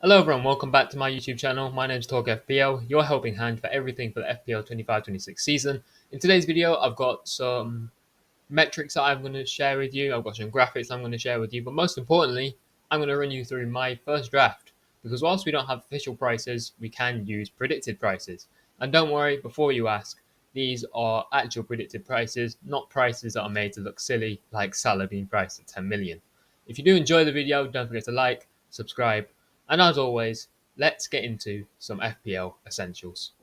Hello everyone, welcome back to my YouTube channel. My name is TalkFPL, your helping hand for everything for the FPL 25-26 season. In today's video, I've got some metrics that I'm going to share with you. I've got some graphics I'm going to share with you, but most importantly, I'm going to run you through my first draft. Because whilst we don't have official prices, we can use predicted prices. And don't worry, before you ask, these are actual predicted prices, not prices that are made to look silly, like Salah being priced at 10 million. If you do enjoy the video, don't forget to like, subscribe, and as always, let's get into some FPL essentials.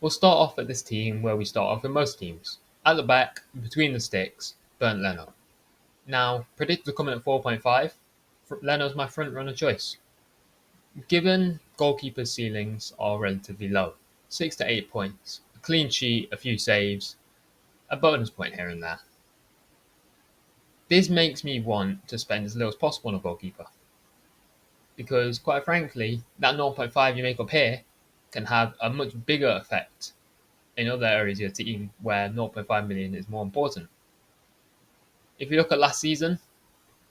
We'll start off at this team where we start off with most teams. At the back, between the sticks, Bernd Leno. Now, predicted to come in at 4.5. Leno's my front runner choice. Given goalkeeper ceilings are relatively low, 6 to 8 points, a clean sheet, a few saves, a bonus point here and there. This makes me want to spend as little as possible on a goalkeeper. Because, quite frankly, that 0.5 you make up here can have a much bigger effect in other areas of your team where 0.5 million is more important. If you look at last season,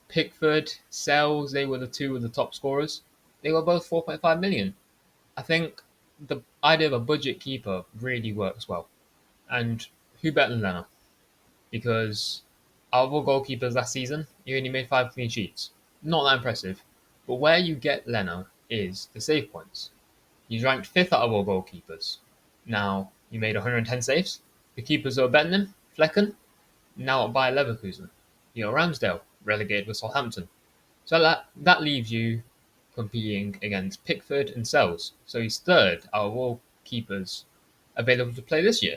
Pickford, Sells, they were the two of the top scorers. They were both 4.5 million. I think the idea of a budget keeper really works well. And who better than Leno? Because out of all goalkeepers last season, he only made 5 clean sheets. Not that impressive. But where you get Leno is the save points. He's ranked 5th out of all goalkeepers. Now, he made 110 saves. The keepers who are better than him, Flecken, now at Bayer Leverkusen. Ramsdale, relegated with Southampton. So that leaves you competing against Pickford and Sells. So he's 3rd out of all keepers available to play this year.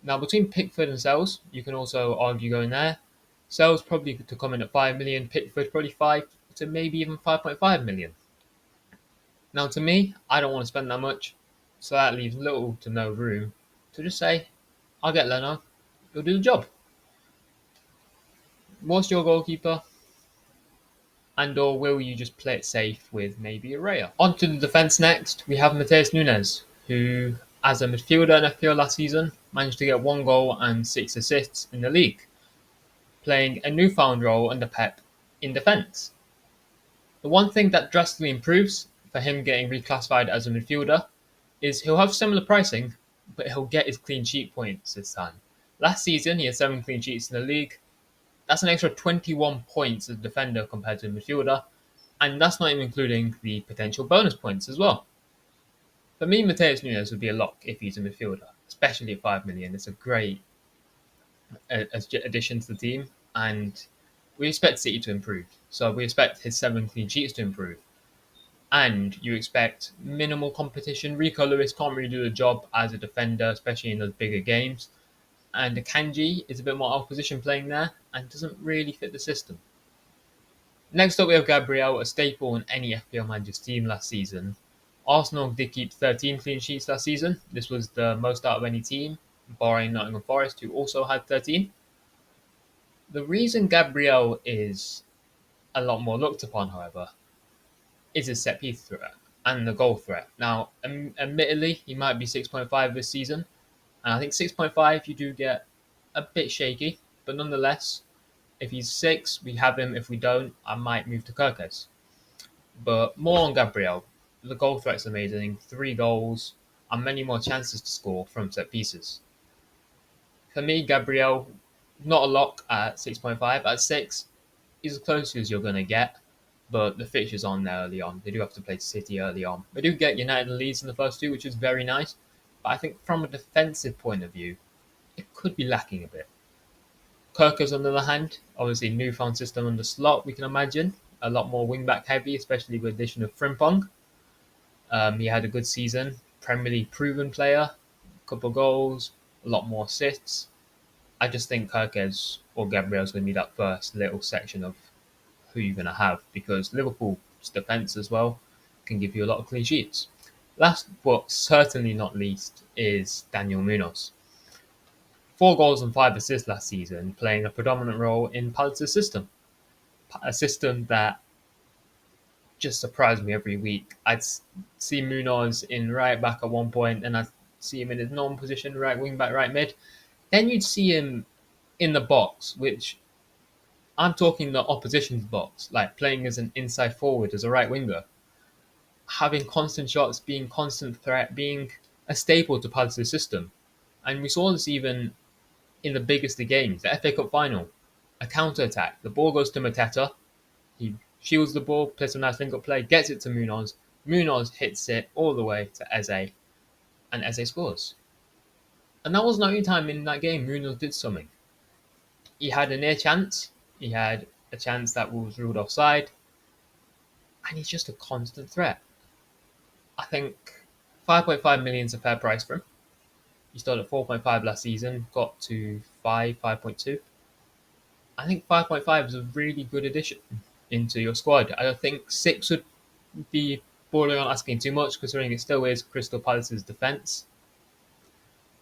Now, between Pickford and Sells, you can also argue going there. Sells probably to come in at 5 million, Pickford probably 5 to maybe even 5.5 million. Now, to me, I don't want to spend that much, so that leaves little to no room to just say, I'll get Leno, he'll do the job. What's your goalkeeper? And or will you just play it safe with maybe a Raya? On to the defence next, we have Matheus Nunes, who, as a midfielder in FPL last season, managed to get 1 goal and 6 assists in the league, playing a newfound role under Pep in defence. The one thing that drastically improves for him getting reclassified as a midfielder is he'll have similar pricing, but he'll get his clean sheet points this time. Last season, he had 7 clean sheets in the league. That's an extra 21 points as a defender compared to a midfielder, and that's not even including the potential bonus points as well. For me, Matheus Nunes would be a lock if he's a midfielder, especially at 5 million. It's a great addition to the team, and we expect City to improve. So we expect his 7 clean sheets to improve. And you expect minimal competition. Rico Lewis can't really do the job as a defender, especially in those bigger games. And Akanji is a bit more opposition playing there and doesn't really fit the system. Next up, we have Gabriel, a staple in any FPL manager's team last season. Arsenal did keep 13 clean sheets last season. This was the most out of any team, barring Nottingham Forest, who also had 13. The reason Gabriel is a lot more looked upon, however, is his set piece threat and the goal threat. Now, admittedly, he might be 6.5 this season, and I think 6.5 you do get a bit shaky, but nonetheless, if he's 6, we have him. If we don't, I might move to Kirkes. But more on Gabriel. The goal threat's amazing, 3 goals, and many more chances to score from set pieces. For me, Gabriel, not a lock at 6.5. At 6, he's as close as you're going to get. But the fixtures on there early on. They do have to play City early on. They do get United and Leeds in the first 2, which is very nice. But I think from a defensive point of view, it could be lacking a bit. Kirkers, on the other hand, obviously newfound system under Slot, we can imagine. A lot more wing-back heavy, especially with the addition of Frimpong. He had a good season. Premier League proven player. A couple goals, a lot more assists. I just think Kirkes or Gabriel's going to be that first little section of who you're going to have, because Liverpool's defence as well can give you a lot of clean sheets. Last but certainly not least is Daniel Munoz. 4 goals and 5 assists last season, playing a predominant role in Palace's system. A system that just surprised me every week. I'd see Munoz in right back at one point, and I'd see him in his normal position, right wing back, right mid. Then you'd see him in the box, which I'm talking the opposition's box, like playing as an inside forward, as a right winger, having constant shots, being constant threat, being a staple to Palace's system. And we saw this even in the biggest of games, the FA Cup final. A counter attack. The ball goes to Mateta. He shields the ball, plays a nice link up play, gets it to Munoz. Munoz hits it all the way to Eze, and Eze scores. And that wasn't the only time in that game Munoz did something. He had a near chance. He had a chance that was ruled offside. And he's just a constant threat. I think 5.5 million is a fair price for him. He started at 4.5 last season, got to 5.2. I think 5.5 is a really good addition into your squad. I think 6 would be bordering on asking too much, considering it still is Crystal Palace's defence.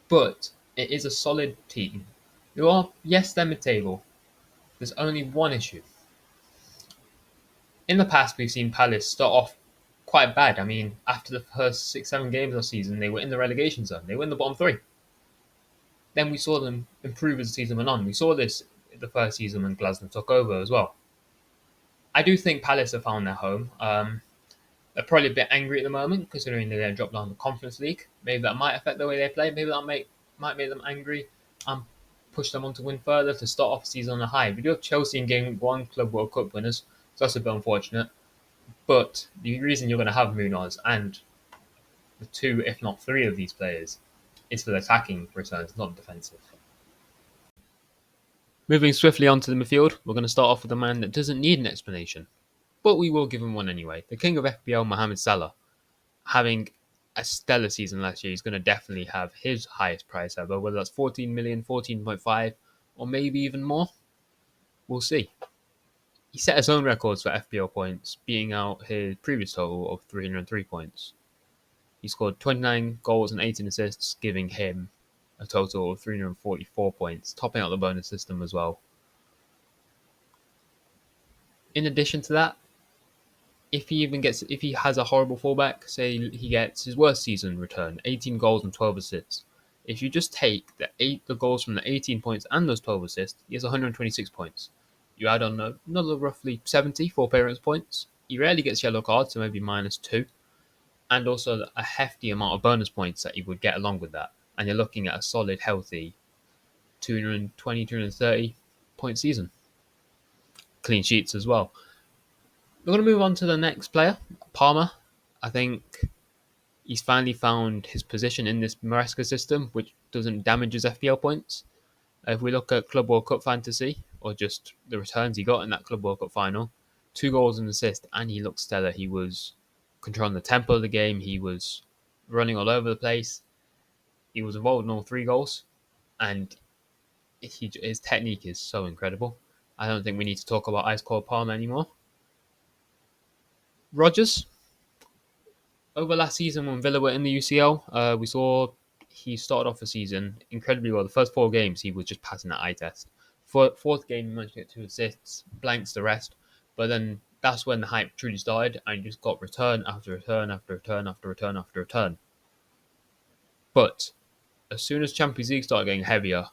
But it is a solid team. You are, yes, they're mid-table. There's only one issue. In the past, we've seen Palace start off quite bad. I mean, after the first 6-7 games of the season, they were in the relegation zone. They were in the bottom 3. Then we saw them improve as the season went on. We saw this the first season when Glasner took over as well. I do think Palace have found their home. They're probably a bit angry at the moment, considering they're going to drop down the Conference League. Maybe that might affect the way they play. Maybe that might make them angry and push them on to win further to start off the season on a high. We do have Chelsea in Game 1 Club World Cup winners, so that's a bit unfortunate. But the reason you're going to have Munoz and the 2, if not 3 of these players is for the attacking returns, not defensive. Moving swiftly on to the midfield, we're going to start off with a man that doesn't need an explanation, but we will give him one anyway. The king of FPL, Mohamed Salah. Having a stellar season last year, he's going to definitely have his highest price ever, whether that's 14 million, 14.5, or maybe even more. We'll see. He set his own records for FPL points, beating out his previous total of 303 points. He scored 29 goals and 18 assists, giving him a total of 344 points, topping out the bonus system as well. In addition to that, if he has a horrible fallback, say he gets his worst season return, 18 goals and 12 assists. If you just take the goals from the 18 points and those 12 assists, he has 126 points. You add on another roughly 70 for appearance points. He rarely gets yellow cards, so maybe -2. And also a hefty amount of bonus points that he would get along with that. And you're looking at a solid, healthy 220, 230 point season. Clean sheets as well. We're going to move on to the next player, Palmer. I think he's finally found his position in this Maresca system, which doesn't damage his FPL points. If we look at Club World Cup fantasy, or just the returns he got in that Club World Cup final, 2 goals and assist, and he looked stellar. He was controlling the tempo of the game. He was running all over the place. He was involved in all 3 goals, and his technique is so incredible. I don't think we need to talk about Ice Cold Palmer anymore. Rodgers, over last season when Villa were in the UCL, we saw he started off the season incredibly well. The first 4 games, he was just passing that eye test. Fourth game, he managed to get 2 assists, blanks the rest. But then that's when the hype truly started, and just got return after return after return after return after return. But as soon as Champions League started getting heavier,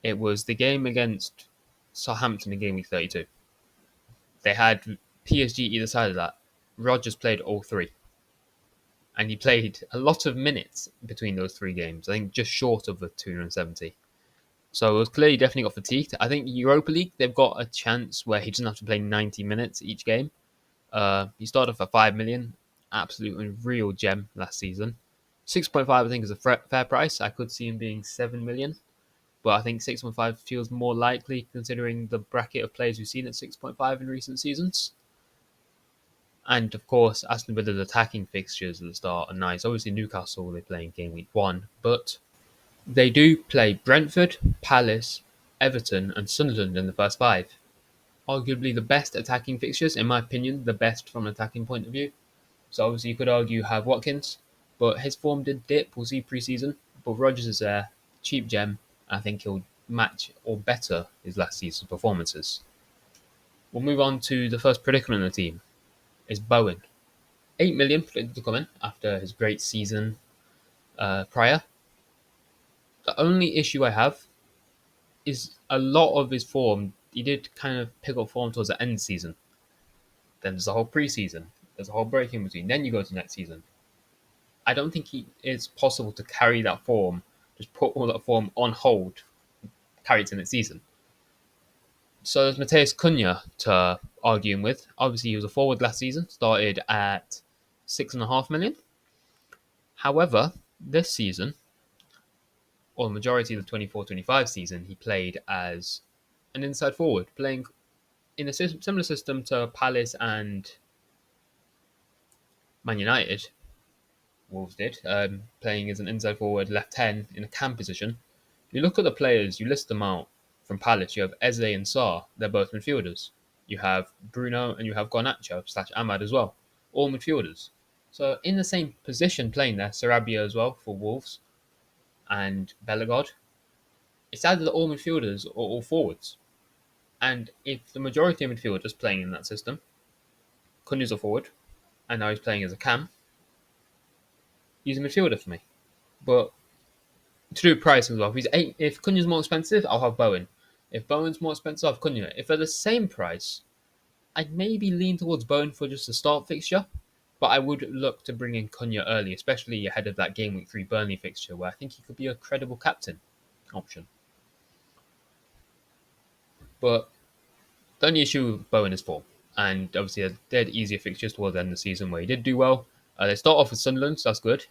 it was the game against Southampton in game week 32. They had PSG either side of that. Rodgers played all 3. And he played a lot of minutes between those 3 games. I think just short of the 270. So it was clearly definitely got fatigued. I think Europa League, they've got a chance where he doesn't have to play 90 minutes each game. He started off at 5 million. Absolutely real gem last season. 6.5 I think is a fair price. I could see him being 7 million. But I think 6.5 feels more likely considering the bracket of players we've seen at 6.5 in recent seasons. And of course, Aston Villa's attacking fixtures at the start are nice. Obviously, Newcastle, they play in game week 1, but they do play Brentford, Palace, Everton, and Sunderland in the first 5. Arguably the best attacking fixtures, in my opinion, the best from an attacking point of view. So obviously, you could argue you have Watkins, but his form did dip. We'll see pre-season. But Rodgers is there, cheap gem. I think he'll match or better his last season's performances. We'll move on to the first predicament in the team. Is Bowen. 8 million predicted to come in after his great season. prior. The only issue I have is a lot of his form. He did kind of pick up form towards the end of the season. Then there's a whole preseason. There's a whole break in between. Then you go to next season. I don't think it's possible to carry that form, just put all that form on hold, carry it to next season. So there's Mateus Cunha to arguing with. Obviously, he was a forward last season, started at 6.5 million. However, this season, or the majority of the 24-25 season, he played as an inside forward, playing in a similar system to Palace and Man United. Wolves did, playing as an inside forward, left 10 in a cam position. You look at the players, you list them out from Palace. You have Eze and Sarr, they're both midfielders. You have Bruno and you have Garnacho / Ahmad as well, all midfielders. So in the same position playing there, Sarabia as well for Wolves and Bellegarde. It's either all midfielders or all forwards. And if the majority of midfielders playing in that system, Cunha's a forward, and now he's playing as a cam, he's a midfielder for me. But to do price as well, if Cunha's more expensive, I'll have Bowen. If Bowen's more expensive, I'll have Cunha. If they're the same price, I'd maybe lean towards Bowen for just a start fixture, but I would look to bring in Cunha early, especially ahead of that Game Week 3 Burnley fixture, where I think he could be a credible captain option. But the only issue with Bowen is form. And obviously, they had easier fixtures towards the end of the season where he did do well. They start off with Sunderland, so that's good.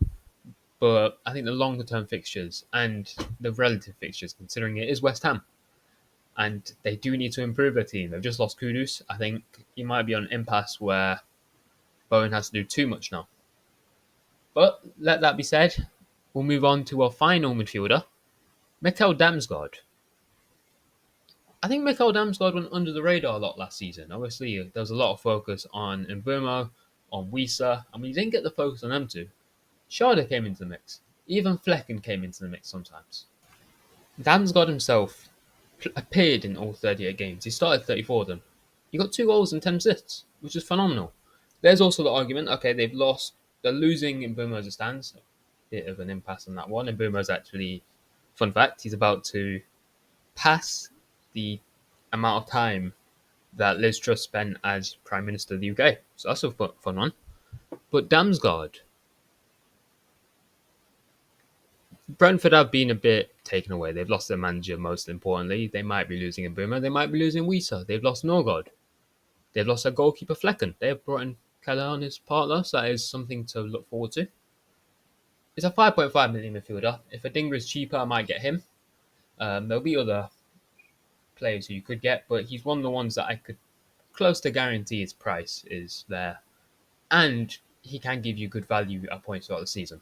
But I think the longer term fixtures and the relative fixtures, considering it is West Ham, and they do need to improve their team. They've just lost Kudus. I think he might be on an impasse where Bowen has to do too much now. But let that be said, we'll move on to our final midfielder, Mikkel Damsgaard. I think Mikkel Damsgaard went under the radar a lot last season. Obviously, there was a lot of focus on Mbeumo, on Wisa, and we didn't get the focus on them two. Schade came into the mix. Even Flecken came into the mix sometimes. Damsgaard himself appeared in all 38 games. He started 34 of them. He got 2 goals and 10 assists, which is phenomenal. There's also the argument, okay, they're losing Mbeumo as it stands. A bit of an impasse on that one. Mbeumo's actually, fun fact, he's about to pass the amount of time that Liz Truss spent as Prime Minister of the UK. So that's a fun one. But Damsgaard, Brentford have been a bit taken away. They've lost their manager, most importantly. They might be losing Mbeumo. They might be losing Wisa. They've lost Norgard. They've lost their goalkeeper Flecken. They have brought in Keller on his partner, so that is something to look forward to. It's a 5.5 million midfielder. If Adingra is cheaper, I might get him. There'll be other players who you could get, but he's one of the ones that I could close to guarantee his price is there. And he can give you good value at points throughout the season.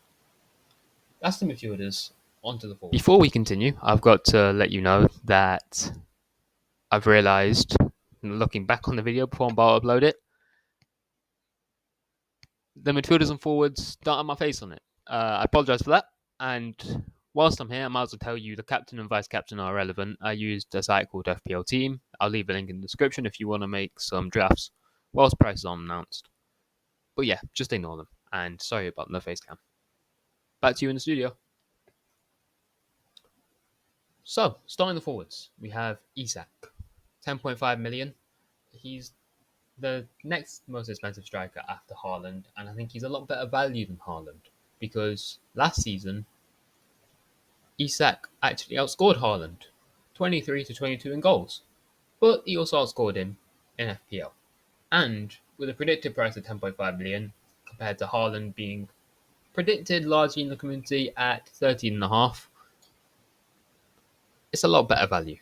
That's the midfielders. Onto the forwards. Before we continue, I've got to let you know that I've realised, looking back on the video before I'm about to upload it, the midfielders and forwards don't have my face on it. I apologise for that. And whilst I'm here, I might as well tell you the captain and vice captain are relevant. I used a site called FPL Team. I'll leave a link in the description if you want to make some drafts whilst prices aren't announced. But yeah, just ignore them. And sorry about the face cam. Back to you in the studio. So, starting the forwards, we have Isak, 10.5 million. He's the next most expensive striker after Haaland, and I think he's a lot better value than Haaland because last season, Isak actually outscored Haaland, 23-22 in goals, but he also outscored him in FPL. And with a predicted price of 10.5 million compared to Haaland being predicted largely in the community at 13.5, it's a lot better value.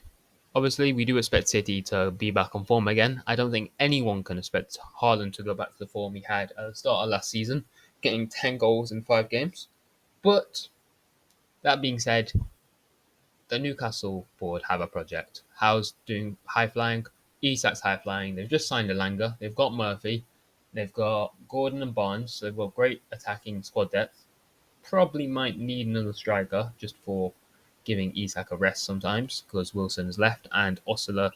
Obviously, we do expect City to be back on form again. I don't think anyone can expect Haaland to go back to the form he had at the start of last season, getting 10 goals in 5 games. But that being said, the Newcastle board have a project. Howe's doing high flying, Isak's high flying. They've just signed Elanga. They've got Murphy. They've got Gordon and Barnes. So they've got great attacking squad depth. Probably might need another striker just for giving Isak a rest sometimes because Wilson's left and Osler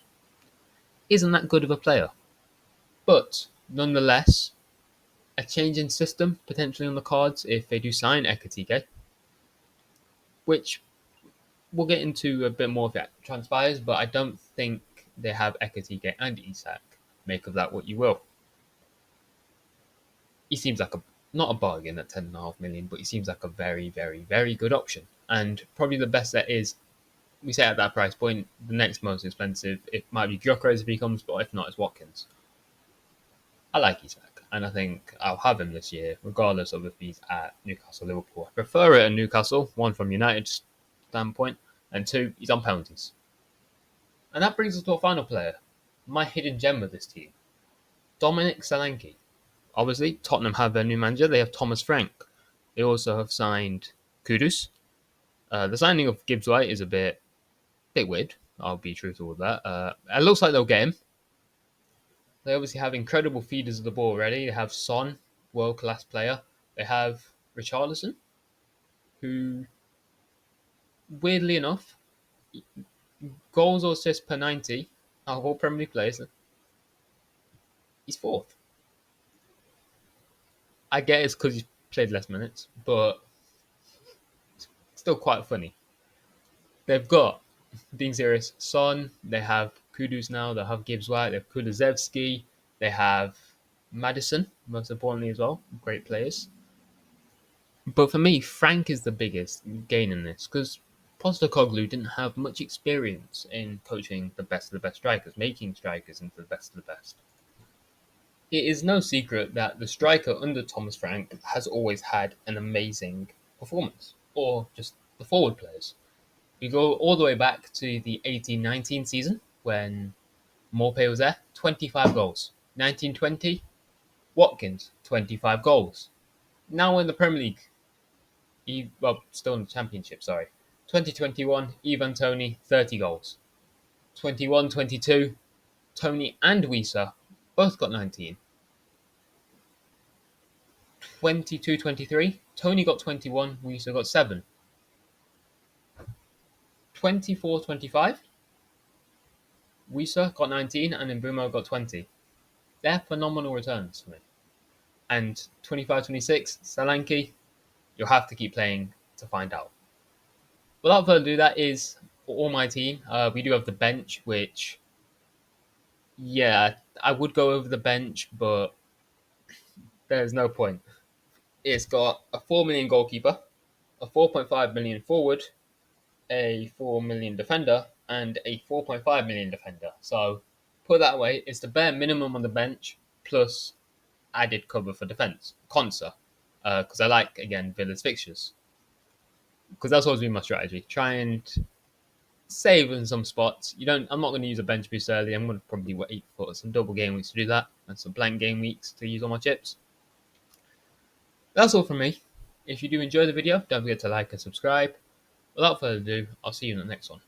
isn't that good of a player. But nonetheless, a change in system potentially on the cards if they do sign Ekatike. which we'll get into a bit more if it transpires, but I don't think they have Ekatike and Isak. Make of that what you will. He seems like not a bargain at 10.5 million, but he seems like a very, very, very good option. And probably the best that is, we say at that price point, the next most expensive, it might be Gyökeres if he comes, but if not, it's Watkins. I like Isak, and I think I'll have him this year, regardless of if he's at Newcastle, Liverpool. I prefer it at Newcastle, one from United's standpoint, and two, he's on penalties. And that brings us to our final player, my hidden gem of this team, Dominic Solanke. Obviously, Tottenham have their new manager. They have Thomas Frank. They also have signed Kudus. The signing of Gibbs White is a bit weird. I'll be truthful with that. It looks like they'll get him. They obviously have incredible feeders of the ball already. They have Son, world-class player. They have Richarlison, who, weirdly enough, goals or assists per 90 out of all Premier League players, he's fourth. I get it's because he's played less minutes, but it's still quite funny. They've got, being serious, Son, they have Kudus now, they have Gibbs White, they have Kulusevski, they have Madison, most importantly as well. Great players. But for me, Frank is the biggest gain in this because Postecoglou didn't have much experience in coaching the best of the best strikers, making strikers into the best of the best. It is no secret that the striker under Thomas Frank has always had an amazing performance, or just the forward players. We go all the way back to the 18-19 season when Morpay was there, 25 goals. 19-20, Watkins, 25 goals. Now in the Premier League, still in the Championship, sorry. 2021, Ivan Toney, 30 goals. 21-22, Toney and Wieser both got 19. 22-23, Toney got 21, Wieser got 7. 24-25, Wieser got 19 and Mbeumo got 20. They're phenomenal returns for me. And 25-26, Solanke, you'll have to keep playing to find out. Without further ado, that is all my team. We do have the bench, which, yeah, I would go over the bench, but there's no point. It's got a 4 million goalkeeper, a 4.5 million forward, a 4 million defender, and a 4.5 million defender. So, put that way, it's the bare minimum on the bench, plus added cover for defence. Consa. Because I like, again, Villa's fixtures. Because that's always been my strategy. Try and save in some spots. I'm not going to use a bench boost early. I'm going to probably wait for some double game weeks to do that, and some blank game weeks to use all my chips. That's all from me. If you do enjoy the video, don't forget to like and subscribe. Without further ado, I'll see you in the next one.